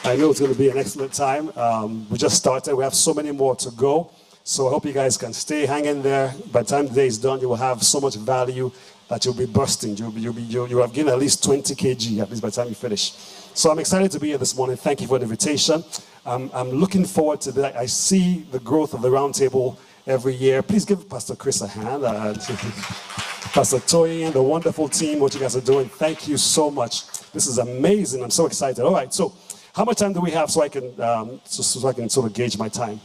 I know it's going to be an excellent time. We just started. We have so many more to go. So I hope you guys can stay hanging there. By the time the day is done, you will have so much value that you'll be bursting. You'll have gained at least 20 kg at least by the time you finish. So I'm excited to be here this morning. Thank you for the invitation. I'm looking forward to that. I see the growth of the Roundtable every year. Please give Pastor Chris a hand. Pastor Toyi and the wonderful team, what you guys are doing. Thank you so much. This is amazing. I'm so excited. All right, so how much time do we have so I can sort of gauge my time?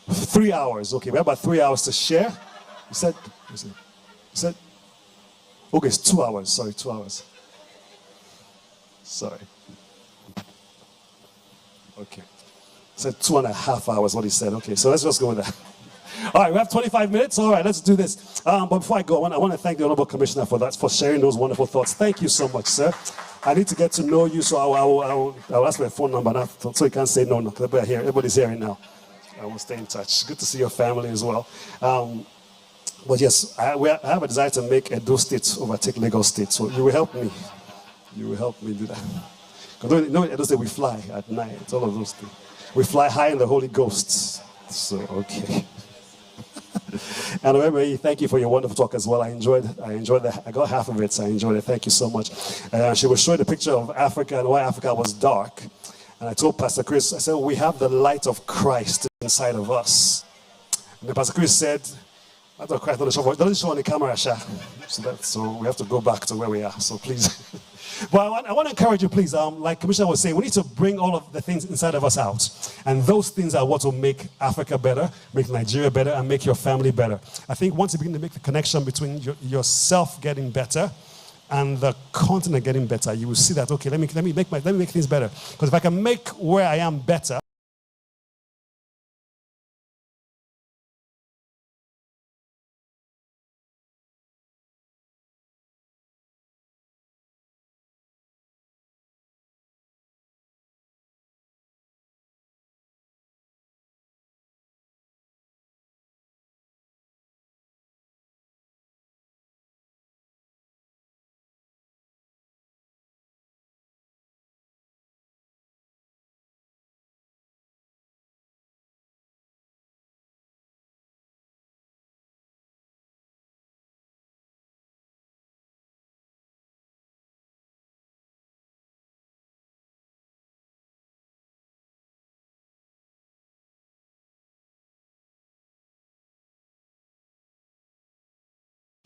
3 hours. Okay, we have about 3 hours to share. You said, okay, it's 2 hours. Sorry, 2 hours. Sorry. Okay. Said 2.5 hours, what he said. Okay, so let's just go with that. All right, we have 25 minutes. All right, let's do this. But before I go, I want to thank the Honorable Commissioner for sharing those wonderful thoughts. Thank you so much, sir. I need to get to know you, so I'll ask for a phone number now, so you can't say no. Everybody's hearing now. I will stay in touch. Good to see your family as well. But yes, I have a desire to make Edo State overtake Lagos State, so you will help me. You will help me do that. Because in Edo State we fly at night. It's all of those things. We fly high in the Holy Ghost. So, okay. And remember, thank you for your wonderful talk as well. I enjoyed that. I got half of it, so I enjoyed it. Thank you so much. She was showing the picture of Africa and why Africa was dark. And I told Pastor Chris, I said, we have the light of Christ inside of us. And then Pastor Chris said, light of Christ doesn't show on the camera, Sha. So we have to go back to where we are. So please. But I want to encourage you, please, like Commissioner was saying, we need to bring all of the things inside of us out. And those things are what will make Africa better, make Nigeria better, and make your family better. I think once you begin to make the connection between yourself getting better and the continent getting better, you will see that, okay, let me make things better. Because if I can make where I am better,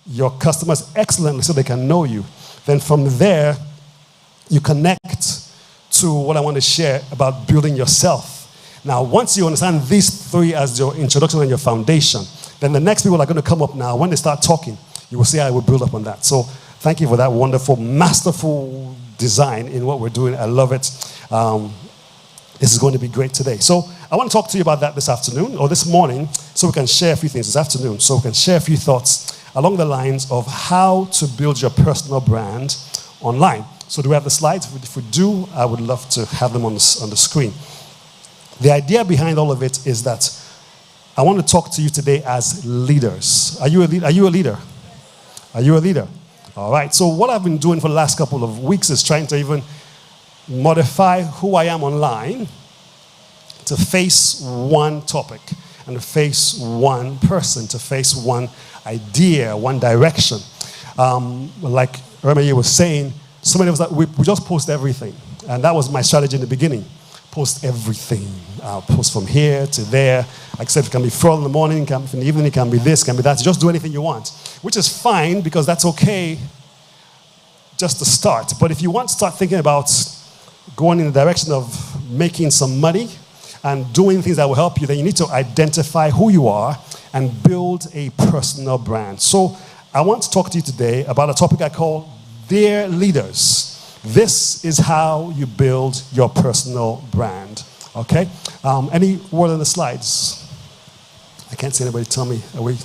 your customers excellently so they can know you. Then from there, you connect to what I want to share about building yourself. Now, once you understand these three as your introduction and your foundation, then the next people are going to come up now. When they start talking, you will see I will build up on that. So thank you for that wonderful, masterful design in what we're doing. I love it. This is going to be great today. So I want to talk to you about that this afternoon or this morning so we can share a few things this afternoon. So we can share a few thoughts along the lines of how to build your personal brand online. So do we have the slides? If we do, I would love to have them on the screen. The idea behind all of it is that I want to talk to you today as leaders. Are you a leader? Are you a leader? Are you a leader? All right. So what I've been doing for the last couple of weeks is trying to even modify who I am online to face one topic and to face one person, to face one idea, one direction. Like Remy was saying, so many of us, we just post everything. And that was my strategy in the beginning. Post everything. Post from here to there. Like I said, it can be 4 in the morning, in the evening, it can be this, can be that. Just do anything you want, which is fine because that's okay just to start. But if you want to start thinking about going in the direction of making some money and doing things that will help you, then you need to identify who you are and build a personal brand. So I want to talk to you today about a topic I call Dear Leaders. This is how you build your personal brand. Okay? Any word on the slides? I can't see anybody tell me. Can we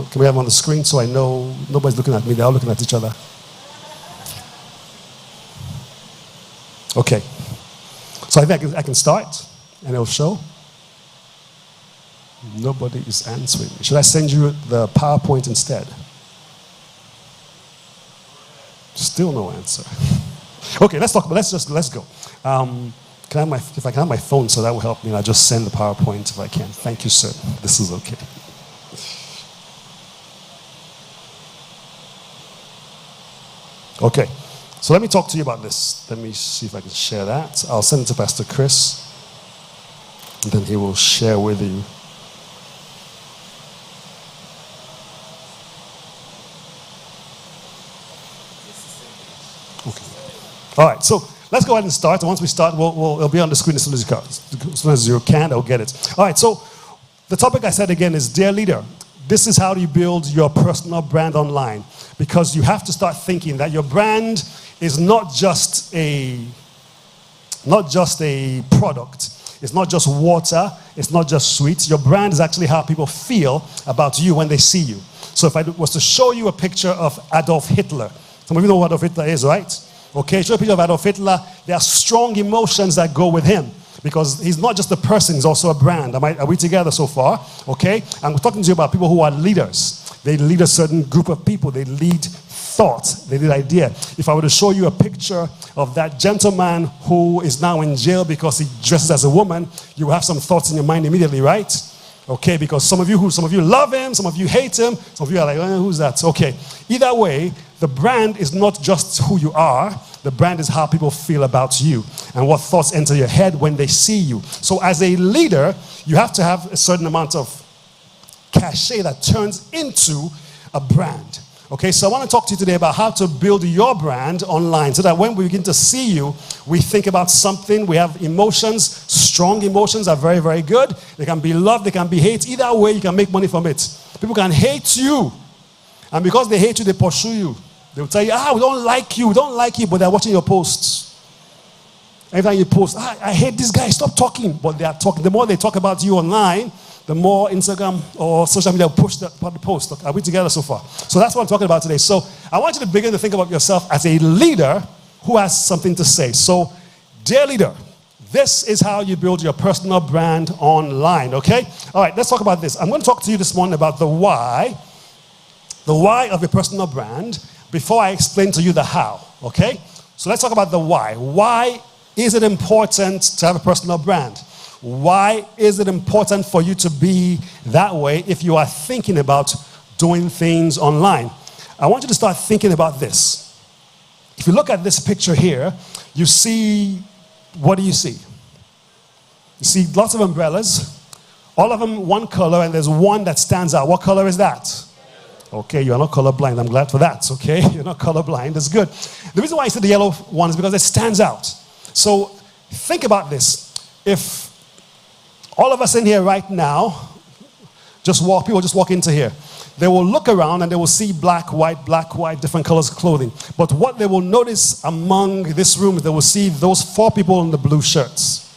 have them on the screen so I know nobody's looking at me, they're all looking at each other? Okay. So I think I can start and it'll show. Nobody is answering. Should I send you the PowerPoint instead? Still no answer. Okay, let's talk. Let's go. If I can have my phone, so that will help me. I'll just send the PowerPoint if I can. Thank you, sir. This is okay. Okay, so let me talk to you about this. Let me see if I can share that. I'll send it to Pastor Chris, and then he will share with you. Okay. All right, so let's go ahead and start. And once we start, it'll be on the screen as soon as you can. I'll get it. All right, so the topic I said again is, dear leader, this is how you build your personal brand online. Because you have to start thinking that your brand is not just a product. It's not just water. It's not just sweets. Your brand is actually how people feel about you when they see you. So if I was to show you a picture of Adolf Hitler, some of you know who Adolf Hitler is, right? Okay, show a picture of Adolf Hitler. There are strong emotions that go with him. Because he's not just a person, he's also a brand. Are we together so far? Okay? And we're talking to you about people who are leaders. They lead a certain group of people. They lead thought. They lead idea. If I were to show you a picture of that gentleman who is now in jail because he dresses as a woman, you will have some thoughts in your mind immediately, right? Okay, because some of you love him, some of you hate him, some of you are like, who's that? Okay. Either way, the brand is not just who you are. The brand is how people feel about you and what thoughts enter your head when they see you. So as a leader, you have to have a certain amount of cachet that turns into a brand. Okay, so I want to talk to you today about how to build your brand online so that when we begin to see you, we think about something. We have emotions. Strong emotions are very, very good. They can be love, they can be hate. Either way, you can make money from it. People can hate you. And because they hate you, they pursue you. They will tell you, we don't like you, but they're watching your posts. Every time you post, I hate this guy, stop talking. But they are talking. The more they talk about you online, the more Instagram or social media will push the post. Are we together so far? So that's what I'm talking about today. So I want you to begin to think about yourself as a leader who has something to say. So, dear leader, this is how you build your personal brand online, okay? All right, let's talk about this. I'm going to talk to you this morning about the why of your personal brand before I explain to you the how, okay? So let's talk about the why. Why is it important to have a personal brand? Why is it important for you to be that way if you are thinking about doing things online? I want you to start thinking about this. If you look at this picture here, you see, what do you see? You see lots of umbrellas, all of them one color, and there's one that stands out. What color is that? Okay, you're not colorblind. I'm glad for that, okay? You're not colorblind. That's good. The reason why I said the yellow one is because it stands out. So think about this. If all of us in here right now, people just walk into here. They will look around and they will see black, white, different colors of clothing. But what they will notice among this room is they will see those 4 people in the blue shirts.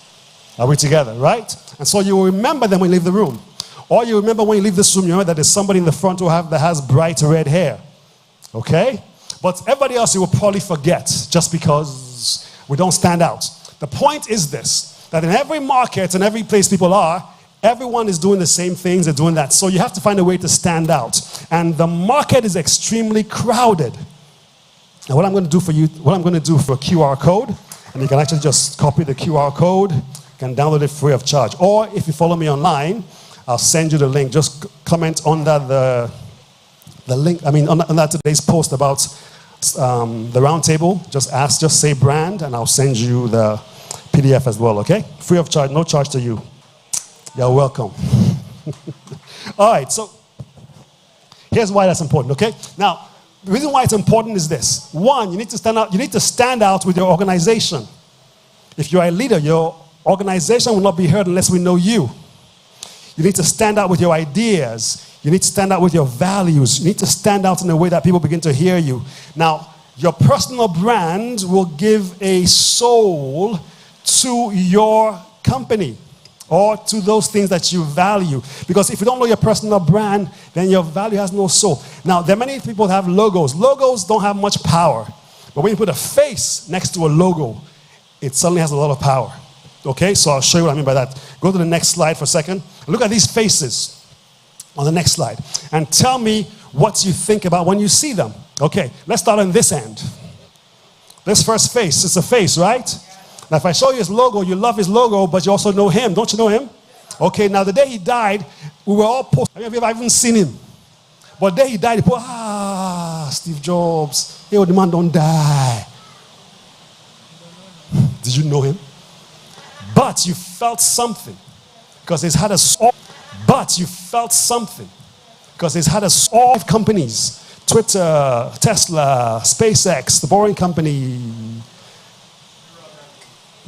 Are we together, right? And so you will remember them when you leave the room. Or you remember when you leave this room, you remember that there's somebody in the front that has bright red hair. Okay? But everybody else you will probably forget just because we don't stand out. The point is this, that in every market and every place people are, everyone is doing the same things, they're doing that. So you have to find a way to stand out. And the market is extremely crowded. And what I'm going to do for a QR code, and you can actually just copy the QR code, you can download it free of charge. Or if you follow me online, I'll send you the link. Just comment under the link, under today's post about the roundtable. Just say brand, and I'll send you the PDF as well, okay? Free of charge, no charge to you. You're welcome. All right, so here's why that's important, okay? Now, the reason why it's important is this. One, you need to stand out. You need to stand out with your organization. If you're a leader, your organization will not be heard unless we know you. You need to stand out with your ideas. You need to stand out with your values. You need to stand out in a way that people begin to hear you. Now, your personal brand will give a soul to your company or to those things that you value. Because if you don't know your personal brand, then your value has no soul. Now, there are many people that have logos. Logos don't have much power. But when you put a face next to a logo, it suddenly has a lot of power. Okay, so I'll show you what I mean by that. Go to the next slide for a second. Look at these faces on the next slide. And tell me what you think about when you see them. Okay, let's start on this end. This first face, it's a face, right? Now, if I show you his logo, you love his logo, but you also know him. Don't you know him? Okay, now the day he died, we were all posting. Have you ever even seen him? But the day he died, he put, Steve Jobs. Hey, the man don't die. Did you know him? But you felt something because he's had a but you felt something because he's had a all companies, Twitter, Tesla, SpaceX, the Boring Company,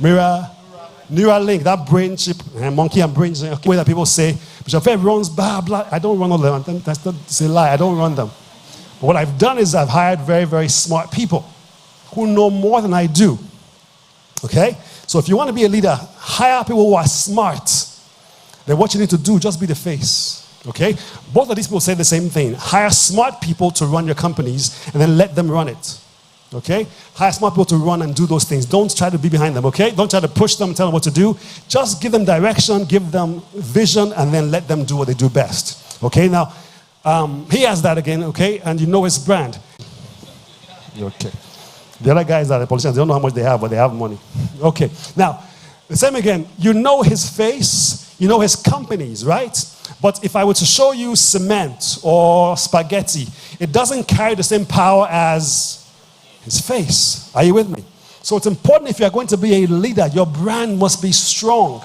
Neuralink, that brain chip, monkey and brain chip, way that people say, Bishop Fair runs blah blah. I don't run all of them. That's not a lie. I don't run them. But what I've done is I've hired very, very smart people who know more than I do. Okay? So if you want to be a leader, hire people who are smart. Then what you need to do, just be the face. Okay? Both of these people say the same thing. Hire smart people to run your companies and then let them run it. Okay? Hire smart people to run and do those things. Don't try to be behind them, okay? Don't try to push them, tell them what to do. Just give them direction, give them vision, and then let them do what they do best. Okay? Now, he has that again, okay? And you know his brand. Okay. The other guys are the politicians. They don't know how much they have, but they have money. Okay. Now, the same again. You know his face. You know his companies, right? But if I were to show you cement or spaghetti, it doesn't carry the same power as his face. Are you with me? So it's important if you're going to be a leader, your brand must be strong.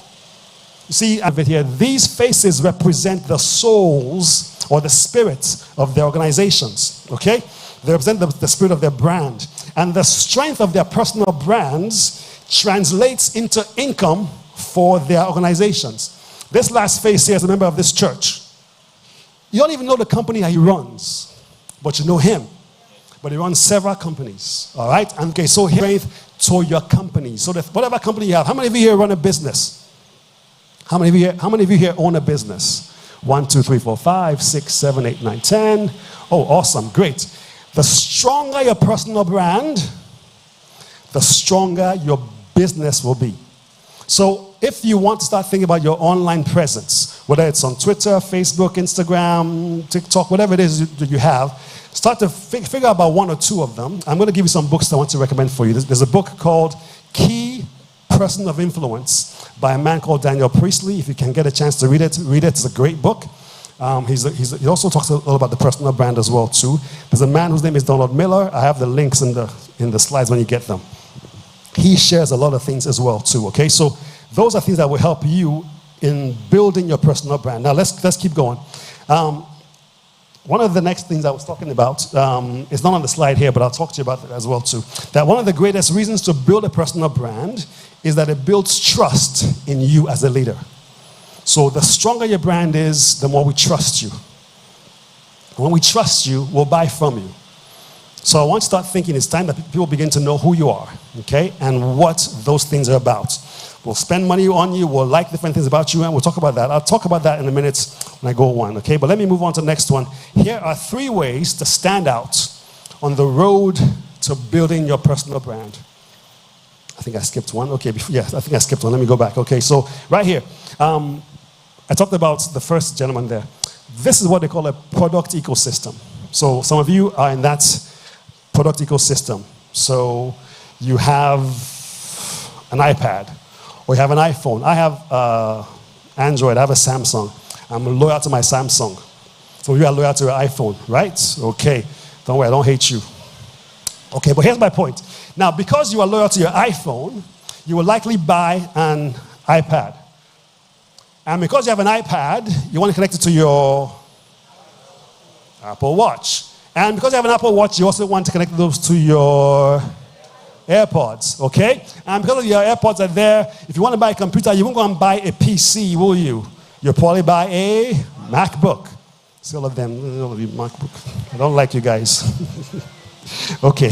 You see, over here, these faces represent the souls or the spirits of their organizations. Okay? They represent the spirit of their brand. And the strength of their personal brands translates into income for their organizations. This last face here is a member of this church. You don't even know the company that he runs, but you know him. But he runs several companies. All right? And okay, so strength to your company. So that whatever company you have, how many of you here run a business? How many of you here own a business? 1, 2, 3, 4, 5, 6, 7, 8, 9, 10. Oh, awesome. Great. The stronger your personal brand, the stronger your business will be. So if you want to start thinking about your online presence, whether it's on Twitter, Facebook, Instagram, TikTok, whatever it is that you have, start to figure out about one or two of them. I'm going to give you some books that I want to recommend for you. There's a book called Key Person of Influence by a man called Daniel Priestley. If you can get a chance to read it, read it. It's a great book. He also talks a lot about the personal brand as well too. There's a man whose name is Donald Miller. I have the links in the slides when you get them. He shares a lot of things as well too. Okay, so those are things that will help you in building your personal brand. Now let's keep going. One of the next things I was talking about is not on the slide here, but I'll talk to you about it as well too. That one of the greatest reasons to build a personal brand is that it builds trust in you as a leader. So the stronger your brand is, the more we trust you. When we trust you, we'll buy from you. So I want to start thinking it's time that people begin to know who you are, okay, and what those things are about. We'll spend money on you, we'll like different things about you, and we'll talk about that. I'll talk about that in a minute when I go on, okay? But let me move on to the next one. Here are 3 ways to stand out on the road to building your personal brand. I think I skipped one. Okay, I think I skipped one. Let me go back. Okay, so right here. I talked about the first gentleman there. This is what they call a product ecosystem. So some of you are in that product ecosystem. So you have an iPad or you have an iPhone. I have Android. I have a Samsung. I'm loyal to my Samsung. So you are loyal to your iPhone, right? Okay. Don't worry, I don't hate you. Okay, but here's my point. Now, because you are loyal to your iPhone, you will likely buy an iPad. And because you have an iPad, you want to connect it to your Apple Watch. And because you have an Apple Watch, you also want to connect those to your AirPods, okay? And because your AirPods are there, if you want to buy a computer, you won't go and buy a PC, will you? You'll probably buy a MacBook. See all of them, all of you MacBook. I don't like you guys. Okay.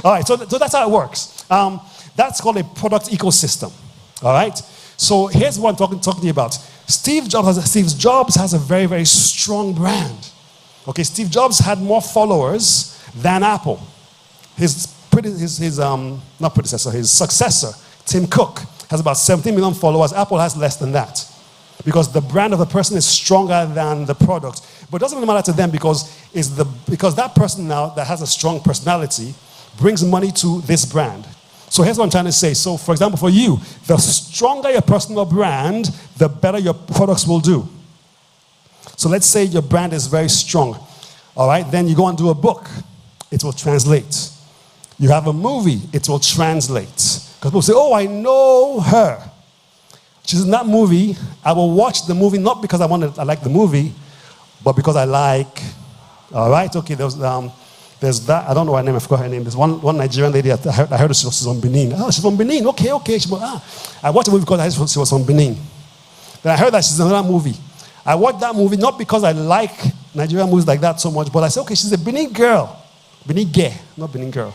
All right, so that's how it works. That's called a product ecosystem, all right? So here's what I'm talking to you about. Steve Jobs has a very, very strong brand. Okay, Steve Jobs had more followers than Apple. His successor, Tim Cook, has about 17 million followers. Apple has less than that. Because the brand of the person is stronger than the product. But it doesn't really matter to them because that person now that has a strong personality brings money to this brand. So here's what I'm trying to say. So for example, for you, the stronger your personal brand, the better your products will do. So let's say your brand is very strong. All right, then you go and do a book. It will translate. You have a movie. It will translate. Because people say, oh, I know her. She's in that movie. I will watch the movie not because I like the movie, but because I like. All right, okay, there's that. I don't know her name. I forgot her name. There's one Nigerian lady. I heard she was from Benin. Oh, she's from Benin. Okay. I watched the movie because I heard she was from Benin. Then I heard that she's in another movie. I watched that movie not because I like Nigerian movies like that so much, but I said, okay, she's a Benin girl. Benin gay, not Benin girl.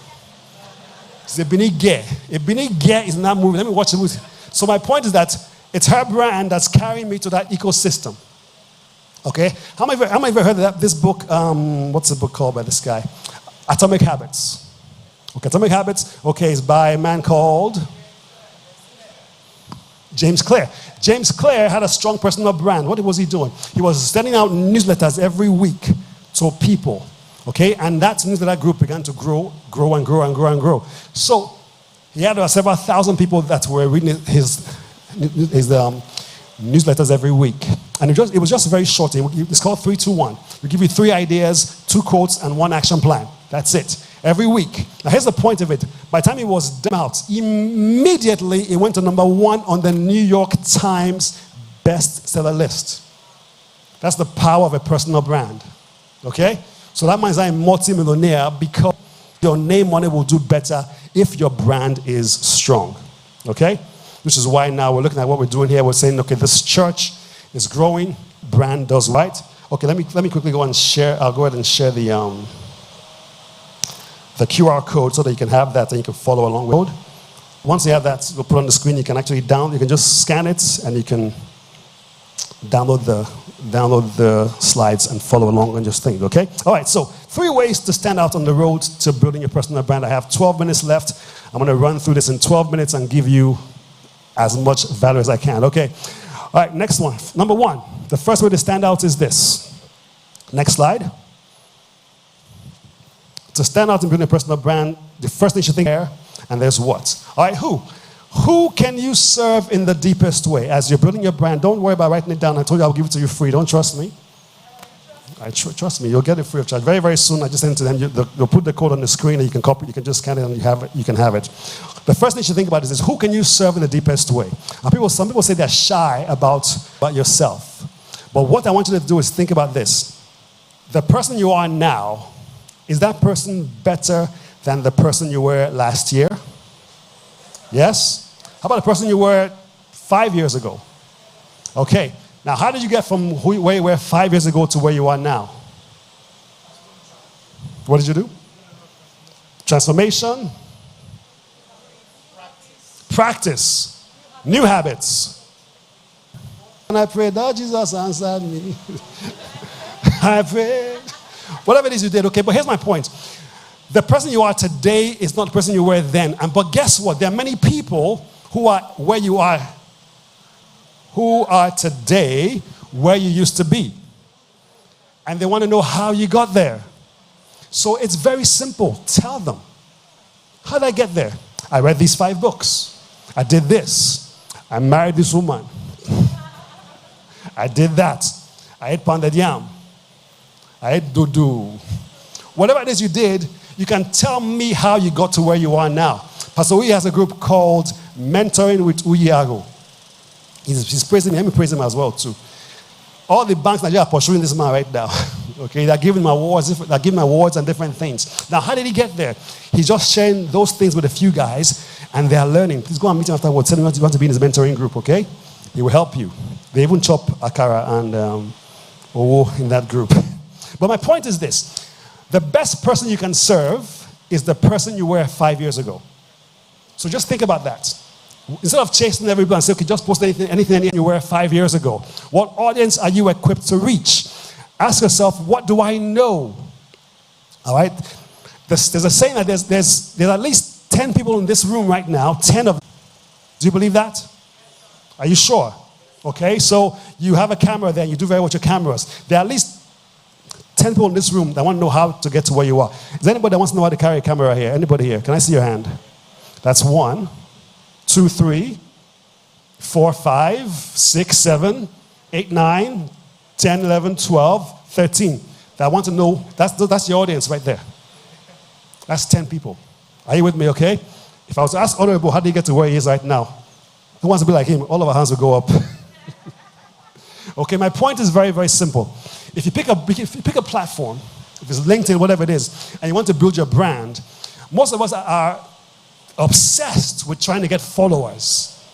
She's a Benin gay. A Benin gay is in that movie. Let me watch the movie. So my point is that it's her brand that's carrying me to that ecosystem. Okay? How many of you heard of this book? What's the book called by this guy? Atomic Habits. Okay, Atomic Habits. Okay, it's by a man called James Clear. James Clear had a strong personal brand. What was he doing? He was sending out newsletters every week to people. Okay, and that newsletter group began to grow. So he had several thousand people that were reading his newsletters every week. And it was just very short. It's called 3-2-1. We give you 3 ideas, 2 quotes, and 1 action plan. That's it. Every week. Now here's the point of it. By the time it was done out, immediately it went to #1 on the New York Times bestseller list. That's the power of a personal brand. Okay? So that means I'm multi-millionaire because your name money will do better if your brand is strong. Okay? Which is why now we're looking at what we're doing here. We're saying, okay, this church is growing, brand does right. Okay, let me quickly go and share. I'll go ahead and share the QR code so that you can have that and you can follow along with it. Once you have that, we'll put on the screen. You can actually you can just scan it and you can download the slides and follow along and just think, okay? All right, so 3 ways to stand out on the road to building your personal brand. I have 12 minutes left. I'm going to run through this in 12 minutes and give you as much value as I can, okay? All right, next one. Number 1, the first way to stand out is this. Next slide. To stand out in building a personal brand, the first thing you should think there, and there's what? All right, who? Who can you serve in the deepest way? As you're building your brand, don't worry about writing it down. I told you I'll give it to you free. Don't trust me. Trust me, you'll get it free of charge. Very, very soon, I just send it to them. They'll put the code on the screen and you can copy it. You can just scan it and you can have it. The first thing you should think about is this: who can you serve in the deepest way? And some people say they're shy about yourself. But what I want you to do is think about this. The person you are now, is that person better than the person you were last year? Yes? How about the person you were 5 years ago? Okay. Now, how did you get from where you were 5 years ago to where you are now? What did you do? Transformation? Practice. New habits. And I prayed, oh, Jesus answered me. I prayed. Whatever it is you did, okay? But here's my point. The person you are today is not the person you were then. But guess what? There are many people who are where you are, who are today where you used to be. And they want to know how you got there. So it's very simple. Tell them. How did I get there? I read these 5 books. I did this. I married this woman. I did that. I ate pounded yam. I ate doo-doo. Whatever it is you did, you can tell me how you got to where you are now. Pastor Uyi has a group called Mentoring with Uyiago. He's praising me. Let me praise him as well too. All the banks in Nigeria are pursuing this man right now. Okay, they're giving him awards and different things. Now, how did he get there? He's just sharing those things with a few guys, and they are learning. Please go and meet him afterwards. Tell him you want to be in his mentoring group, okay? He will help you. They even chop akara and owo in that group. But my point is this. The best person you can serve is the person you were 5 years ago. So just think about that. Instead of chasing everybody and say, okay, just post anything you were 5 years ago. What audience are you equipped to reach? Ask yourself, what do I know? All right? There's a saying that there's at least 10 people in this room right now, 10 of them. Do you believe that? Are you sure? Okay, so you have a camera there, and you do very well with your cameras. There are at least 10 10 people in this room that want to know how to get to where you are. Is there anybody that wants to know how to carry a camera here? Anybody here? Can I see your hand? That's 1, 2, 3, 4, 5, 6, 7, 8, 9, 10, 11, 12, 13. That want to know, that's your audience right there. That's 10 people. Are you with me, okay? If I was to ask Honorable, how do you get to where he is right now? Who wants to be like him? All of our hands will go up. Okay, my point is very, very simple. If you pick a platform, if it's LinkedIn, whatever it is, and you want to build your brand, most of us are obsessed with trying to get followers.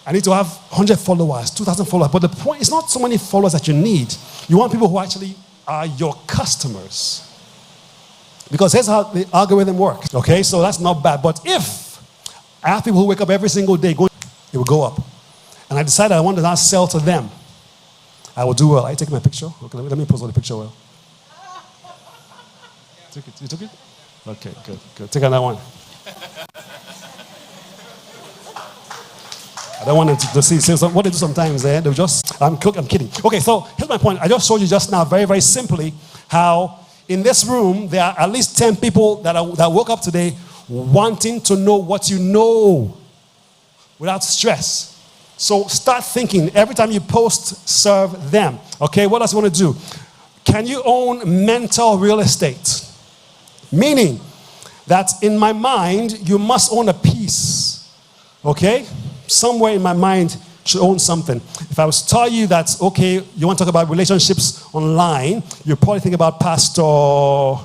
I need to have 100 followers, 2,000 followers. But the point is not so many followers that you need. You want people who actually are your customers. Because here's how the algorithm works. Okay, so that's not bad. But if I have people who wake up every single day, it will go up. And I decided I want to now sell to them. I will do well. Are you taking my picture? Okay, let me pose on the picture well. You took it? Okay, good. Take another one. I don't want them to see what they do sometimes. They'll just, I'm kidding. Okay, so here's my point. I just showed you just now very, very simply how in this room there are at least 10 people that woke up today wanting to know what you know without stress. So start thinking. Every time you post, serve them. Okay, what else you want to do? Can you own mental real estate? Meaning that in my mind, you must own a piece. Okay? Somewhere in my mind should own something. If I was to tell you that, okay, you want to talk about relationships online, you probably think about Pastor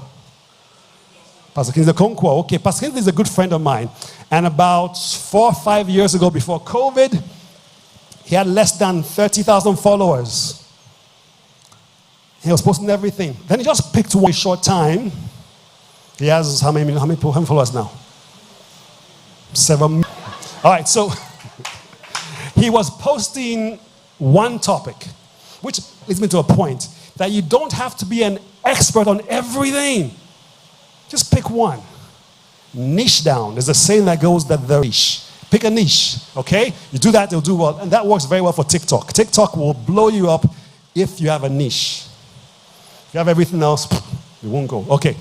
Kingsley Okonkwo. Okay, Pastor Kingsley is a good friend of mine. And about 4 or 5 years ago, before COVID, he had less than 30,000 followers. He was posting everything. Then he just picked one short time. He has how many followers now? 7. All right, so he was posting one topic, which leads me to a point that you don't have to be an expert on everything. Just pick one. Niche down. There's a saying that goes that the niche. Pick a niche, okay? You do that, they'll do well. And that works very well for TikTok. TikTok will blow you up if you have a niche. If you have everything else, it won't go. Okay.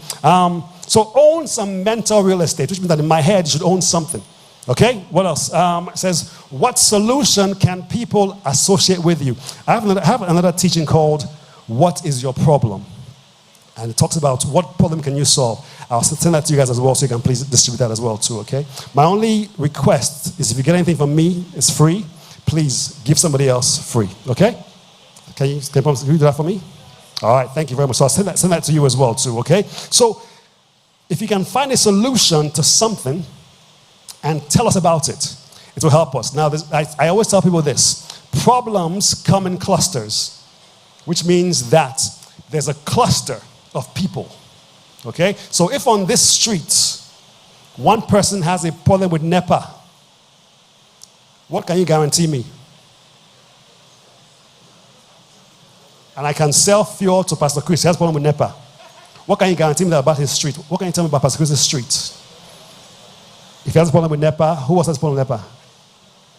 So own some mental real estate, which means that in my head, you should own something. Okay? What else? It says, what solution can people associate with you? I have another teaching called, What is Your Problem? And it talks about what problem can you solve. I'll send that to you guys as well, so you can please distribute that as well too, okay? My only request is if you get anything from me, it's free. Please give somebody else free, okay? Can you do that for me? All right, thank you very much. So I'll send that to you as well too, okay? So if you can find a solution to something and tell us about it, it will help us. Now, I always tell people this. Problems come in clusters, which means that there's a cluster of people. Okay? So if on this street, one person has a problem with NEPA, what can you guarantee me? And I can sell fuel to Pastor Chris. He has a problem with NEPA. What can you guarantee me about his street? What can you tell me about Pastor Chris's street? If he has a problem with NEPA, who else has a problem with NEPA?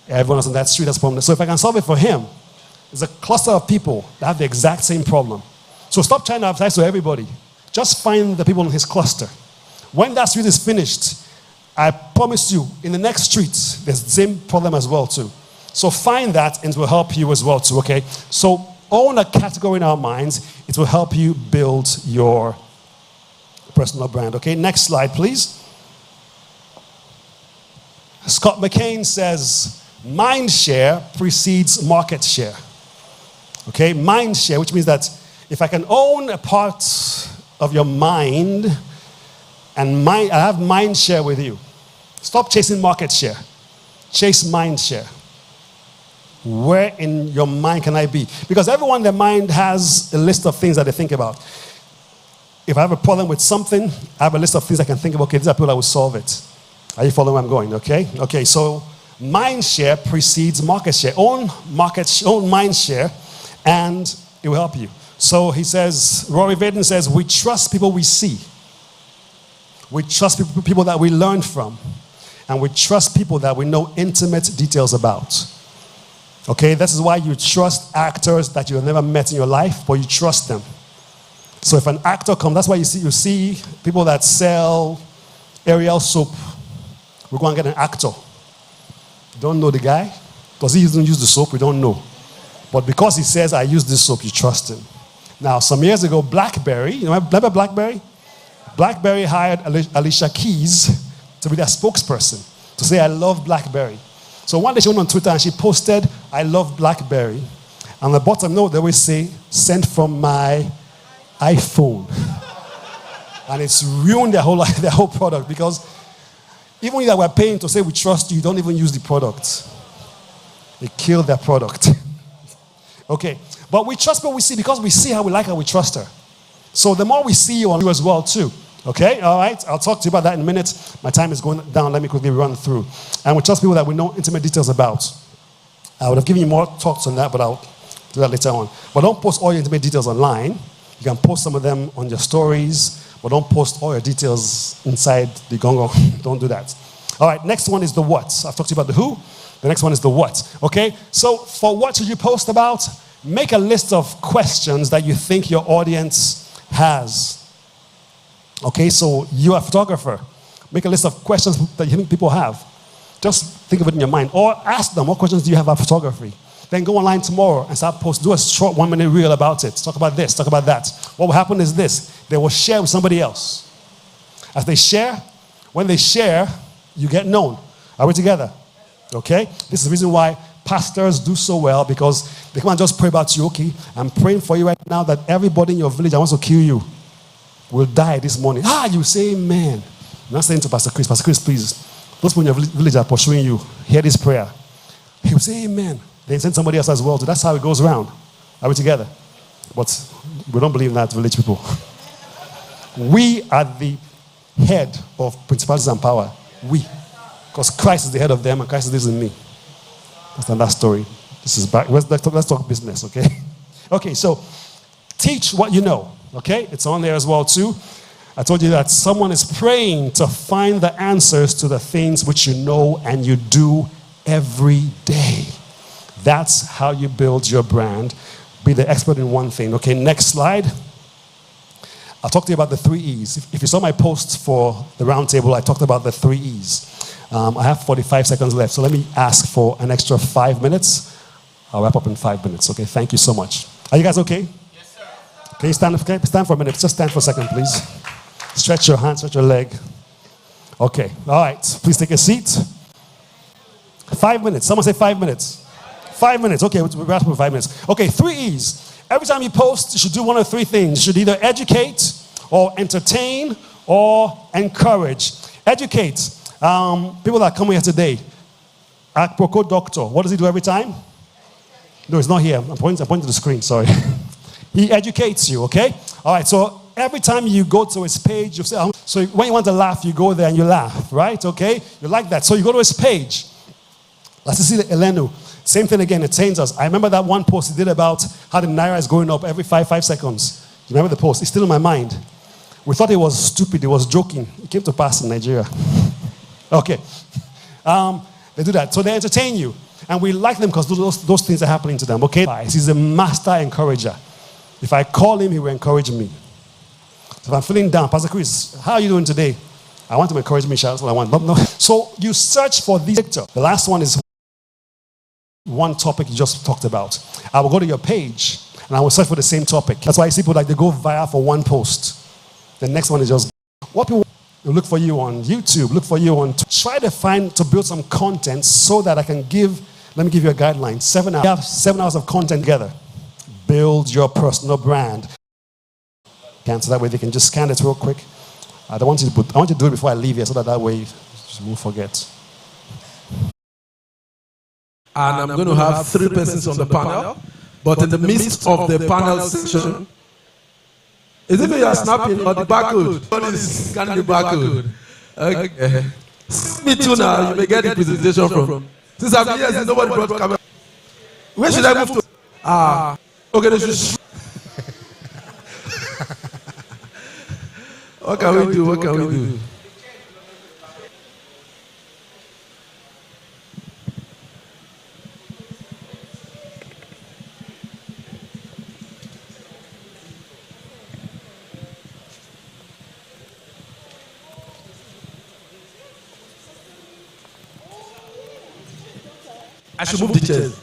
Everyone else on that street has a problem. So if I can solve it for him, there's a cluster of people that have the exact same problem. So stop trying to advertise to everybody. Just find the people in his cluster. When that street is finished, I promise you, in the next street, there's the same problem as well too. So find that and it will help you as well too, okay? So own a category in our minds. It will help you build your personal brand, okay? Next slide, please. Scott McCain says, mind share precedes market share. Okay, mind share, which means that if I can own a part of your mind and I have mind share with you, stop chasing market share. Chase mind share. Where in your mind can I be? Because everyone in their mind has a list of things that they think about. If I have a problem with something, I have a list of things I can think about. Okay, these are people that will solve it. Are you following where I'm going? Okay? Okay, so mind share precedes market share. Own mind share, and it will help you. So he says, Rory Vaden says, we trust people we see. We trust people that we learn from. And we trust people that we know intimate details about. Okay, this is why you trust actors that you have never met in your life, but you trust them. So if an actor comes, that's why you see people that sell Ariel soap. We go and get an actor. Don't know the guy. Does he even use the soap? We don't know. But because he says, I use this soap, you trust him. Now, some years ago, BlackBerry, you remember BlackBerry? BlackBerry hired Alicia Keys to be their spokesperson, to say, I love BlackBerry. So one day she went on Twitter and she posted, I love BlackBerry. And the bottom note, they always say, sent from my iPhone. And it's ruined their whole product, because even if we're paying to say we trust you, you don't even use the product. They killed their product. Okay, but we trust what we see because we see how we like her, we trust her. So the more we see you on you as well too. Okay, all right, I'll talk to you about that in a minute. My time is going down, let me quickly run through. And we trust people that we know intimate details about. I would have given you more talks on that, but I'll do that later on. But don't post all your intimate details online. You can post some of them on your stories, but don't post all your details inside the gongo. Don't do that. All right, next one is the what. I've talked to you about the who. The next one is the what. Okay, so for what should you post about? Make a list of questions that you think your audience has. Okay, so you're a photographer. Make a list of questions that you think people have. Just think of it in your mind. Or ask them, what questions do you have about photography? Then go online tomorrow and start posting. Do a short 1-minute reel about it. Talk about this, talk about that. What will happen is this. They will share with somebody else. As they share, when they share, you get known. Are we together? Okay? This is the reason why pastors do so well, because they come and just pray about you. Okay, I'm praying for you right now that everybody in your village that wants to kill you will die this morning. You say amen. I'm not saying to Pastor Chris, please, those people in your village are pursuing you. Hear this prayer. He will say amen. Then send somebody else as well. So that's how it goes around. Are we together? But we don't believe in that, village people. We are the head of principalities and power. We. Because Christ is the head of them and Christ is in me. That's another story. This is back. Let's talk business, okay? Okay, so teach what you know, okay? It's on there as well too. I told you that someone is praying to find the answers to the things which you know and you do every day. That's how you build your brand. Be the expert in one thing. Okay, next slide. I'll talk to you about the 3 E's. If you saw my post for the roundtable, I talked about the 3 E's. I have 45 seconds left, so let me ask for an extra 5 minutes. I'll wrap up in 5 minutes, okay? Thank you so much. Are you guys okay? Yes, sir. Can you stand? Okay, stand for a minute. Just stand for a second, please. Stretch your hand, stretch your leg. Okay, all right. Please take a seat. 5 minutes. Someone say 5 minutes. 5 minutes. Okay, we'll wrap up in 5 minutes. Okay, 3 E's. Every time you post, you should do one of 3 things. You should either educate or entertain or encourage. Educate. People that come here today. Akpoko doctor. What does he do every time? No, it's not here. I'm pointing to the screen. Sorry. He educates you, okay? All right, so every time you go to his page, you say, so when you want to laugh, you go there and you laugh, right? Okay? You like that. So you go to his page. Let's see the Elenu. Same thing again, it changes us. I remember that one post he did about how the Naira is going up every 5 seconds. You remember the post? It's still in my mind. We thought it was stupid, it was joking. It came to pass in Nigeria. Okay. They do that. So they entertain you. And we like them because those things are happening to them. Okay? He's a master encourager. If I call him, he will encourage me. So if I'm feeling down, Pastor Chris, how are you doing today? I want him to encourage me, that's what I want. No. So you search for this picture. The last one is one topic you just talked about. I will go to your page and I will search for the same topic. That's why I see people like they go viral for one post. The next one is just what people look for you on YouTube, look for you on. Try to build some content so that I can let me give you a guideline. 7 hours. We have 7 hours of content together. Build your personal brand. So that way they can just scan it real quick. I want you to do it before I leave here so that way you won't forget. And I'm going to have 3 persons on the panel, but in the midst of the panel session, is it you are snapping or the barcode? What is scanning the barcode? Okay. Me too now, you may get the presentation from. Since I've been here, nobody brought camera. Where should I move to? Okay, this is. What can we do? What can we do? I should move the chairs.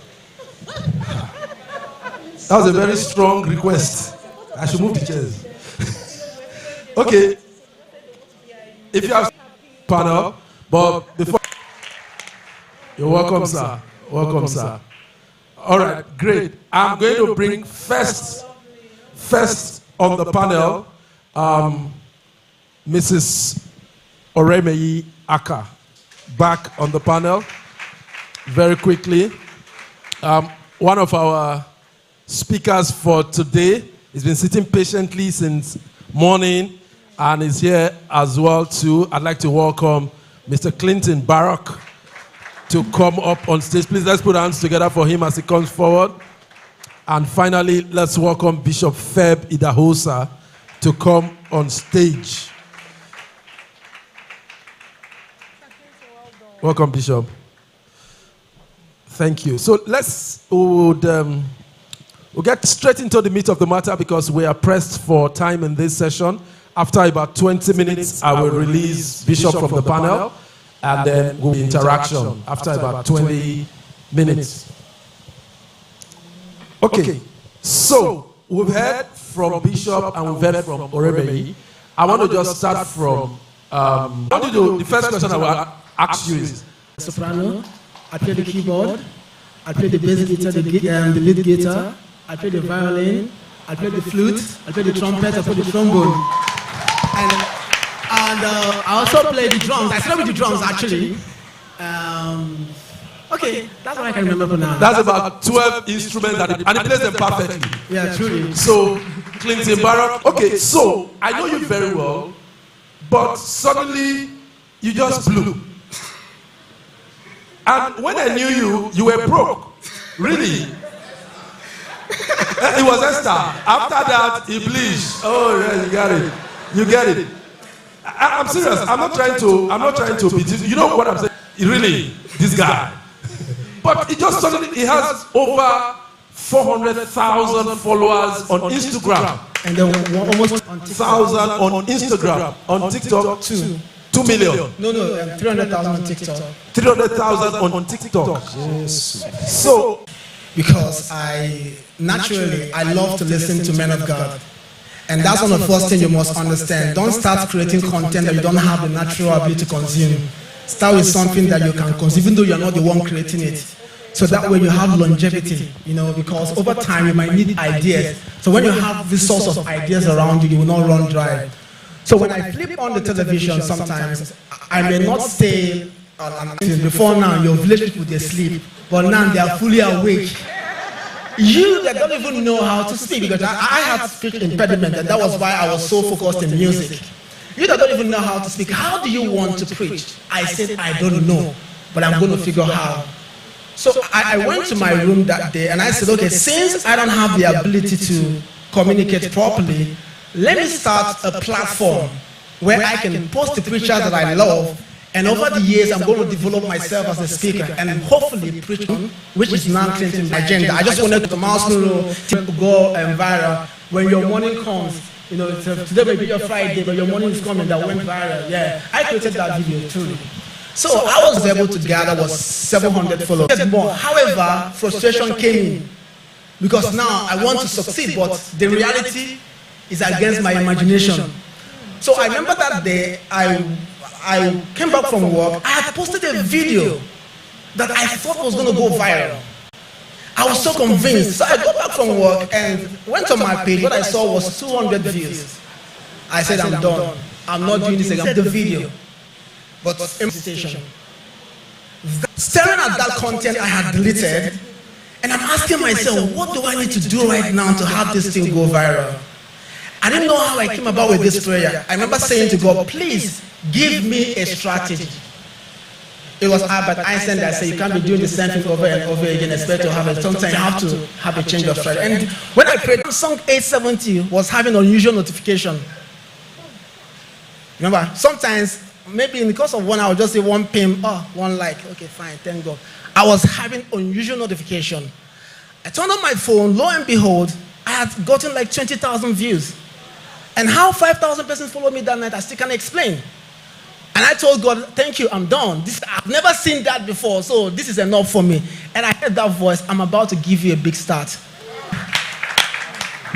That was a very strong request. I should move the chairs. Okay. If you have panel, but before you're welcome, sir. Welcome, sir. All right, great. I'm going to bring first on the panel, Mrs. Oremeyi Aka, back on the panel. Very quickly, one of our speakers for today has been sitting patiently since morning and is here as well too. I'd like to welcome Mr. Clinton Barak to come up on stage. Please, let's put our hands together for him as he comes forward. And finally, let's welcome Bishop Feb Idahosa to come on stage. Welcome, Bishop. Thank you. So we'll get straight into the meat of the matter because we are pressed for time in this session. After about 20 minutes, I will release Bishop from the panel, and then we'll be interaction after about 20 minutes. Okay, so we've heard from Bishop and we've heard from Oremeyi. I want to just start from, the first question I will ask you is, soprano, I play the keyboard, I play the bass guitar, the lead guitar, I play the violin, I play the flute, I play the trumpet, I play the trombone. And I also play the drums. I started with the drums actually. Okay, that's what I can remember for now. That's about 12 instruments and he plays them perfectly. Yeah, truly. So, Clinton Barak, okay, so I know you very well, but suddenly you just blew. And when I knew you, you were broke. Really. It was Esther. After that, he bleached. Oh, yeah, you got it. You get it. I'm serious. I'm not trying to be. You know what I'm saying? Really, this guy. But he just suddenly he has over 400,000 followers on Instagram. And then almost 1,000 on Instagram. On TikTok, 2 million. No, 300,000 on TikTok. 300,000 on TikTok. Yes. So, because I love to listen to men of God. And that's one of the first things you must understand. Don't start creating content that you don't have the natural ability to consume. Start with something that you can consume, even though you're not the one creating it. So that way you have longevity, because over time you might need ideas. So when you have this source of ideas around you, you will not run dry. So when I flip on the television sometimes, I may not say, before now your village people, they sleep, but now they are fully awake. You that don't even know how to speak, because I had speech impediment, and that was why I was so focused in music. You that don't even know how to speak, how do you want to preach? I said, I don't know, but I'm going to figure how. So I went to my room that day and I said, okay, since I don't have the ability to communicate properly, let me start a platform where I can post the preachers that I love. And over the years, I'm going to develop myself as a speaker and hopefully preach on, which is now Clinton's agenda. I just wanted to mouse to go viral. When your morning comes, today may be your Friday, but your morning is coming, that went viral. Yeah, I created that video truly. So I was able to gather 700 followers more. However, frustration came in because now I want to succeed, but the reality is against my imagination. So I remember that day, I came back from work. I had posted a video that I thought was going to go viral. I was so convinced. So I got back from work and went on my page. What I saw was 200 views. I said, I'm done. I'm not doing this again. The video. But invitation. Staring at that content I had deleted, and I'm asking myself, what do I need to do right now to have this thing go viral? I didn't know how I came about with this prayer. I remember saying to God, please give me a strategy. It was Albert Einstein that said you can't be doing the same thing over and over again, expect to have it. Sometimes you have to have a change of strategy. And when I prayed, Song 870 was having unusual notification. Remember, sometimes, maybe in the course of 1 hour, just say one ping, one like, okay, fine, thank God. I was having unusual notification. I turned on my phone, lo and behold, I had gotten like 20,000 views. And how 5,000 persons followed me that night, I still can't explain. And I told God, thank you, I'm done. I've never seen that before, so this is enough for me. And I heard that voice, I'm about to give you a big start.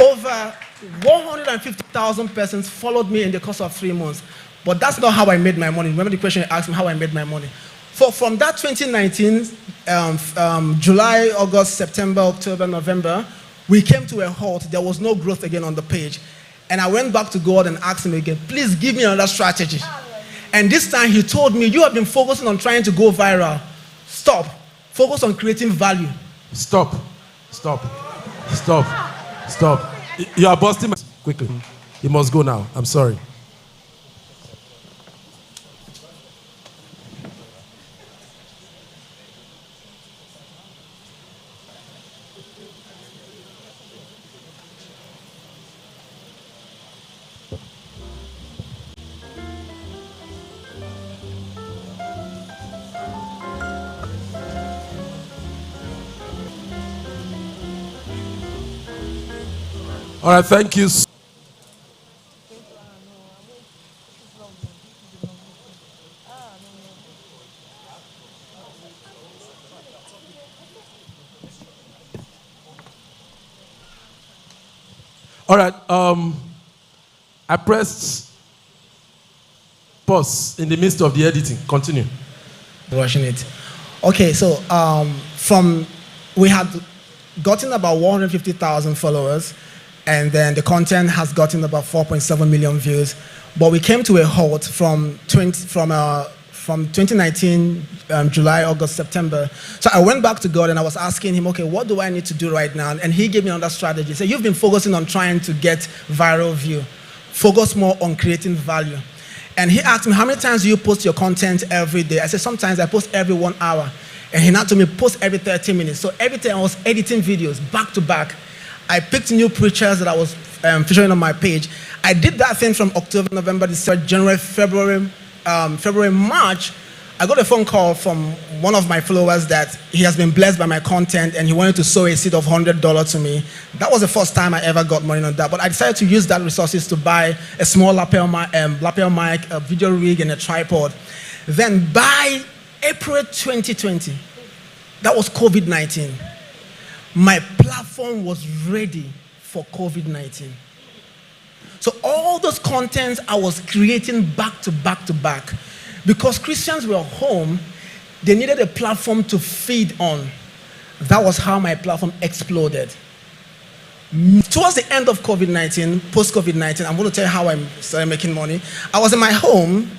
Over 150,000 persons followed me in the course of 3 months. But that's not how I made my money. Remember the question you asked me, how I made my money. From that 2019, July, August, September, October, November, we came to a halt. There was no growth again on the page. And I went back to God and asked him again, please give me another strategy. And this time he told me, you have been focusing on trying to go viral. Stop. Focus on creating value. Stop. You are busting my... Quickly. You must go now. I'm sorry. All right, thank you. All right, I pressed pause in the midst of the editing. Continue. Rushing it. Okay, so we had gotten about 150,000 followers, and then the content has gotten about 4.7 million views. But we came to a halt from 2019, July, August, September. So I went back to God and I was asking him, okay, what do I need to do right now? And he gave me another strategy. He said, you've been focusing on trying to get viral view. Focus more on creating value. And he asked me, how many times do you post your content every day? I said, sometimes I post every 1 hour. And he now told me, post every 30 minutes. So every time I was editing videos back to back. I picked new preachers that I was featuring on my page. I did that thing from October, November, December, January, February, March. I got a phone call from one of my followers that he has been blessed by my content and he wanted to sow a seed of $100 to me. That was the first time I ever got money on that. But I decided to use that resources to buy a small lapel mic, a video rig, and a tripod. Then by April 2020, that was COVID-19. My platform was ready for COVID-19. So all those contents I was creating back to back to back, because Christians were home, they needed a platform to feed on. That was how my platform exploded. Towards the end of COVID-19, post-COVID-19, I'm going to tell you how I started making money. I was in my home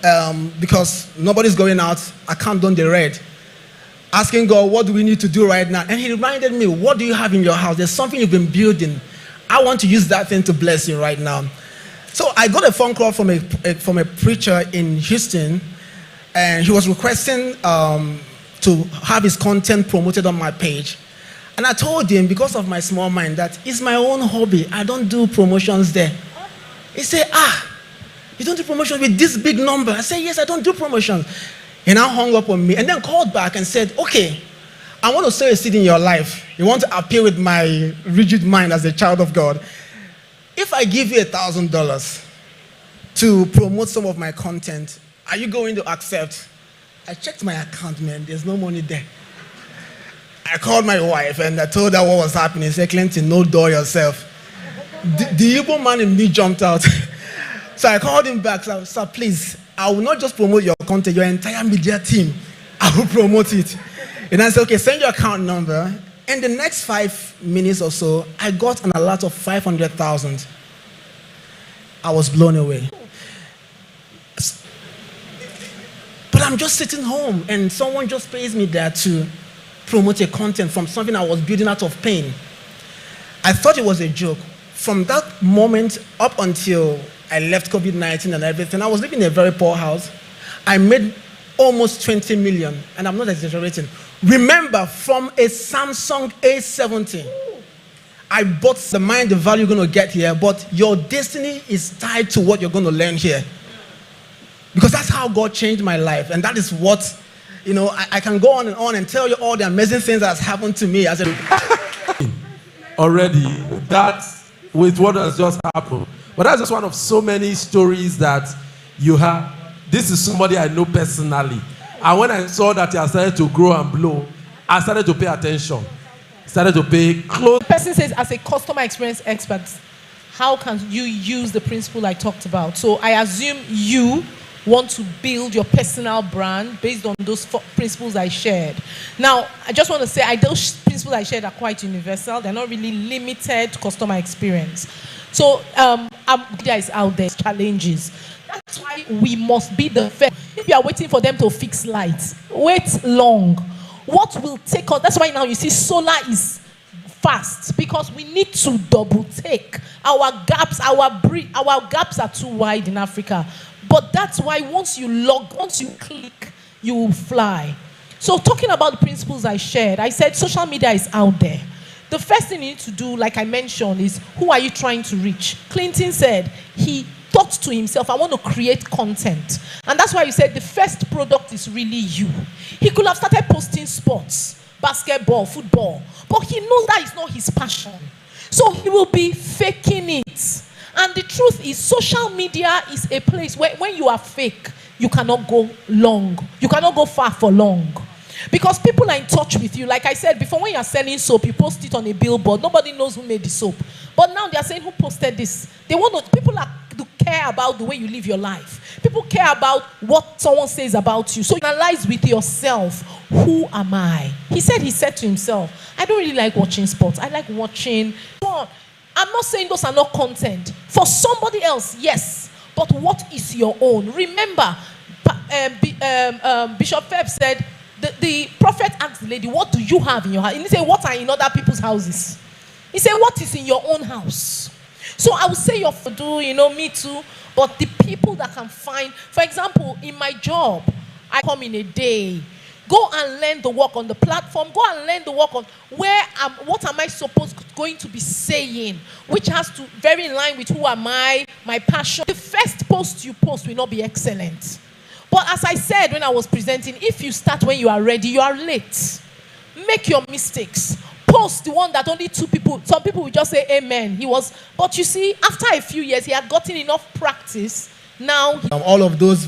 because nobody's going out. I can't don the red. Asking God, what do we need to do right now? And he reminded me, what do you have in your house? There's something you've been building. I want to use that thing to bless you right now. So I got a phone call from a preacher in Houston, and he was requesting to have his content promoted on my page. And I told him, because of my small mind, that it's my own hobby. I don't do promotions there. He said, you don't do promotions with this big number? I said, yes, I don't do promotions. He now hung up on me and then called back and said, okay, I want to sow a seed in your life. You want to appeal with my rigid mind as a child of God. If I give you $1,000 to promote some of my content, are you going to accept? I checked my account, man. There's no money there. I called my wife and I told her what was happening. He said, Clinton, no door yourself. The evil man in me jumped out. So I called him back. So, sir, please, I will not just promote your content, your entire media team. I will promote it. And I said, okay, send your account number. In the next 5 minutes or so, I got an alert of 500,000. I was blown away. But I'm just sitting home and someone just pays me there to promote a content from something I was building out of pain. I thought it was a joke. From that moment up until I left COVID-19 and everything, I was living in a very poor house. I made almost 20 million, and I'm not exaggerating. Remember, from a Samsung A70, I bought the mind, the value you're going to get here, but your destiny is tied to what you're going to learn here. Because that's how God changed my life, and that is what, I can go on and tell you all the amazing things that has happened to me as a... Already, that's with what has just happened. But that's just one of so many stories that you have this is somebody I know personally. And when I saw that he had started to grow and blow, I started to pay attention. Started to pay close. The person says, as a customer experience expert, how can you use the principle I talked about? So I assume you want to build your personal brand based on those principles I shared. Now, I just want to say, those principles I shared are quite universal. They're not really limited to customer experience. So, there is out there, challenges. That's why we must be the first. If you are waiting for them to fix lights, wait long. What will take us? That's why now you see solar is fast, because we need to double take. Our gaps are too wide in Africa. But that's why once you click, you will fly. So talking about the principles I shared, I said social media is out there. The first thing you need to do, like I mentioned, is who are you trying to reach? Clinton said he thought to himself, I want to create content. And that's why he said the first product is really you. He could have started posting sports, basketball, football, but he knows that is not his passion. So he will be faking it. And the truth is, social media is a place where when you are fake, you cannot go long. You cannot go far for long. Because people are in touch with you. Like I said before, when you are selling soap, you post it on a billboard. Nobody knows who made the soap. But now they are saying, who posted this? People care about the way you live your life. People care about what someone says about you. So you analyze with yourself, who am I? He said to himself, I don't really like watching sports. I like watching. I'm not saying those are not content. For somebody else, yes. But what is your own? Remember, Bishop Phelps said, the prophet asked the lady, what do you have in your house? And he said, what are in other people's houses? He said, what is in your own house? So I would say me too. But the people that can find, for example, in my job, I come in a day. Go and learn the work on the platform. Go and learn the work on what am I going to be saying, which has to very in line with who am I, my passion. The first post you post will not be excellent. But as I said when I was presenting, if you start when you are ready, you are late. Make your mistakes. Post the one that only 2 people, some people will just say amen. But you see, after a few years, he had gotten enough practice. Now, all of those